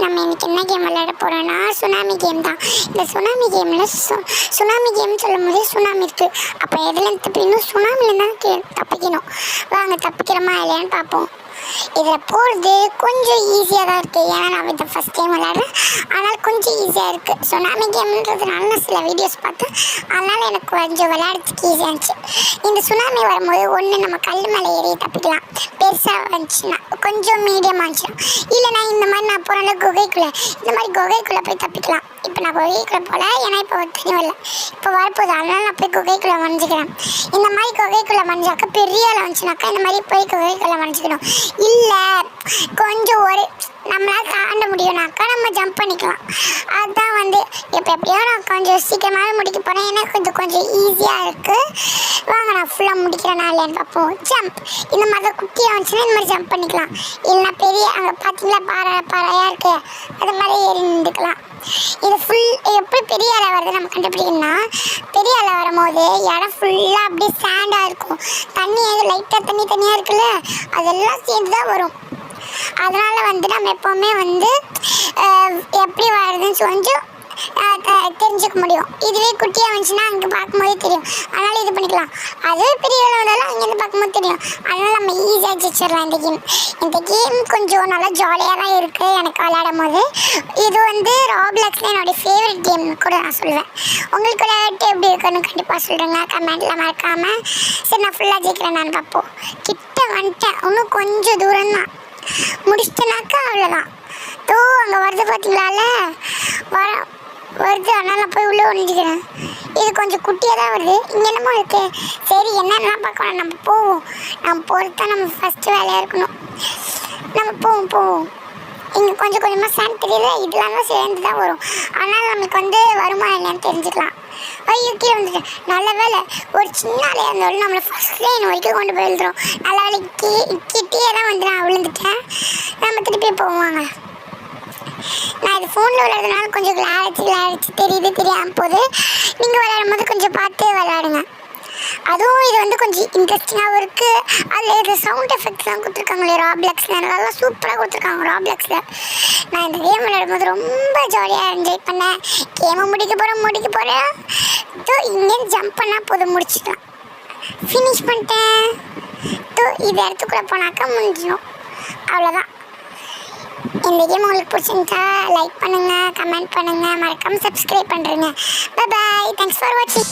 நம்ம இன்றைக்கி என்ன கேம் விளையாட போகிறோன்னா சுனாமி கேம் தான். இந்த சுனாமி கேமில் சுனாமி கேம்னு சொல்லும் போதே சுனாமி இருக்குது. அப்போ எதுலேருந்து தப்பிக்கணும்? சுனாமிலேருந்து தான் தப்பிக்கணும். வாங்க தப்பிக்கிறோமா இல்லையான்னு பார்ப்போம். இதில் போகிறது கொஞ்சம் ஈஸியாக தான் இருக்குது. ஏன்னா நான் இதை ஃபஸ்ட் டைம் விளையாடுறேன், ஆனால் கொஞ்சம் ஈஸியாக இருக்குது. சுனாமி கேம்ன்றதுனால நான் சில வீடியோஸ் பார்த்தேன், அதனால் எனக்கு கொஞ்சம் விளையாடுறதுக்கு ஈஸியாக இருந்துச்சு. இந்த சுனாமி வரும்போது ஒன்று நம்ம கல் மேலே ஏறி தப்பிக்கலாம், பெருசாக வந்துச்சுன்னா. கொஞ்சம் மீடியமாக இருந்துச்சுன்னா, இல்லைனா இந்த மாதிரி நான் போகிறேன் குகைக்குள்ளே, இந்த மாதிரி குகைக்குள்ளே போய் தப்பிக்கலாம். இப்போ நான் குகைக்குள்ளே போகல, ஏன்னா இப்போ தண்ணி வரல, இப்போ வரப்போகுது, அதனால் நான் போய் குகைக்குள்ளே வரைஞ்சிக்கிறேன். இந்த மாதிரி குகைக்குள்ளே வரைஞ்சாக்கா பெரிய ஆள் வந்துச்சுனாக்கா இந்த மாதிரி போய் குகைக்குள்ளே வரைஞ்சிக்கணும். இல்லை கொஞ்சம் ஒரு நம்மளால் தாண்ட முடியும்னாக்கா நம்ம ஜம்ப் பண்ணிக்கலாம். அதுதான் இப்போ எப்படியோ நான் கொஞ்சம் சீக்கிரமாக முடிக்க போகிறேன், ஏன்னா கொஞ்சம் ஈஸியாக இருக்குது. வாங்க நான் ஃபுல்லாக முடிக்கிறேன்னா இல்லைன்னு பார்ப்போம். ஜம்ப் இந்த மாதிரி தான் குட்டியாக வந்துச்சுன்னா இந்த மாதிரி ஜம்ப் பண்ணிக்கலாம். இல்லைனா பெரிய அங்கே பார்த்தீங்களா பாறையாக இருக்குது, அது மாதிரி ஏறி நின்றுக்கலாம். இது எப்படி பெரிய அலை வருது நம்ம கண்டுபிடிக்கணும்னா, பெரிய அலை வரும்போது இடம் ஃபுல்லாக அப்படியே சாண்டாக இருக்கும். தண்ணி லைட்டாக தண்ணியாக இருக்குல்ல, அதெல்லாம் சேர்ந்து தான் வரும். அதனால் நம்ம எப்போவுமே எப்படி வருதுன்னு கொஞ்சம் தெரிஞ்சுக்க முடியும். இதுவே குட்டியாக வந்துச்சுன்னா அங்கே பார்க்கும்போதே தெரியும், அதனால் இது பண்ணிக்கலாம். அதுவே பெரிய வந்தாலும் அங்கேருந்து பார்க்கும்போது தெரியும், அதனால் நம்ம ஈஸியாக ஜெயிச்சிடலாம். இந்த கேம் கொஞ்சம் நல்லா ஜாலியாக தான் இருக்குது எனக்கு விளையாடும் போது. இது ராப்ளாக்ஸில் என்னுடைய ஃபேவரட் கேம்னு கூட நான் சொல்லுவேன். உங்களுக்கு விளையாட்டு எப்படி இருக்குன்னு கண்டிப்பாக சொல்கிறேங்க, கமெண்ட்டில் மறக்காமல். சரி நான் ஃபுல்லாக ஜெயிக்கிறேன் நான் பார்ப்போம். கிட்ட வந்துட்டேன், இன்னும் கொஞ்சம் தூரம் தான், முடிச்சிட்டேனாக்கா அவ்வளோதான். அங்கே வருது பார்த்தீங்களால வருது, அதனால் நான் போய் உள்ளே ஒழிஞ்சிக்கிறேன். இது கொஞ்சம் குட்டியாக தான் வருது, இங்கே என்னமோ இருக்குது. சரி என்னென்னலாம் பார்க்கணும், நம்ம போவோம். நம்ம போகிறது தான் நம்ம ஃபஸ்ட்டு வேலையாக இருக்கணும். நம்ம போவோம். இங்கே கொஞ்சம் கொஞ்சமாக சேண்ட் தெரியல, இதெல்லாம் தான் சேர்ந்து தான் வரும். அதனால் நம்மளுக்கு வருமா இல்லைன்னு தெரிஞ்சுக்கலாம். ஐயோ கீழே வந்துட்டேன், நல்ல வேலை. ஒரு சின்ன வேலையாக இருந்தாலும் நம்மளை ஃபஸ்ட் லைன் வரைக்கும் கொண்டு போய் எழுதுறோம். நல்ல வேலை கிட்டே தான் நான் விழுந்துட்டேன். நம்ம திருப்பி போவாங்க. நான் இது ஃபோனில் விளையாடுறதுனால கொஞ்சம் கிளாரிட்டி தெரியாமல் போகுது. நீங்கள் விளையாடும் போது கொஞ்சம் பார்த்து விளையாடுங்க. அதுவும் இது கொஞ்சம் இன்ட்ரெஸ்டிங்காகவும் இருக்குது. அதில் இது சவுண்ட் எஃபெக்ட்ஸ் தான் கொடுத்துருக்காங்களே ராப்ளாக்ஸில், நல்லா சூப்பராக கொடுத்துருக்காங்க ராப்ளாக்ஸில். நான் இந்த கேம் விளையாடும் போது ரொம்ப ஜாலியாக என்ஜாய் பண்ணேன். கேமை முடிக்க போகிறேன். இங்கேருந்து ஜம்ப் பண்ணால் போதும், முடிச்சிட்டேன், ஃபினிஷ் பண்ணிட்டேன். இது இடத்துக்குள்ளே போனாக்கா முடிஞ்சிடும், அவ்வளோதான். இந்த கேம் உங்களுக்கு பிடிச்சிருந்தா லைக் பண்ணுங்கள், கமெண்ட் பண்ணுங்கள், மறக்காமல் சப்ஸ்கிரைப் பண்ணுறேங்க. பை பாய், தேங்க்ஸ் ஃபார் வாட்சிங்.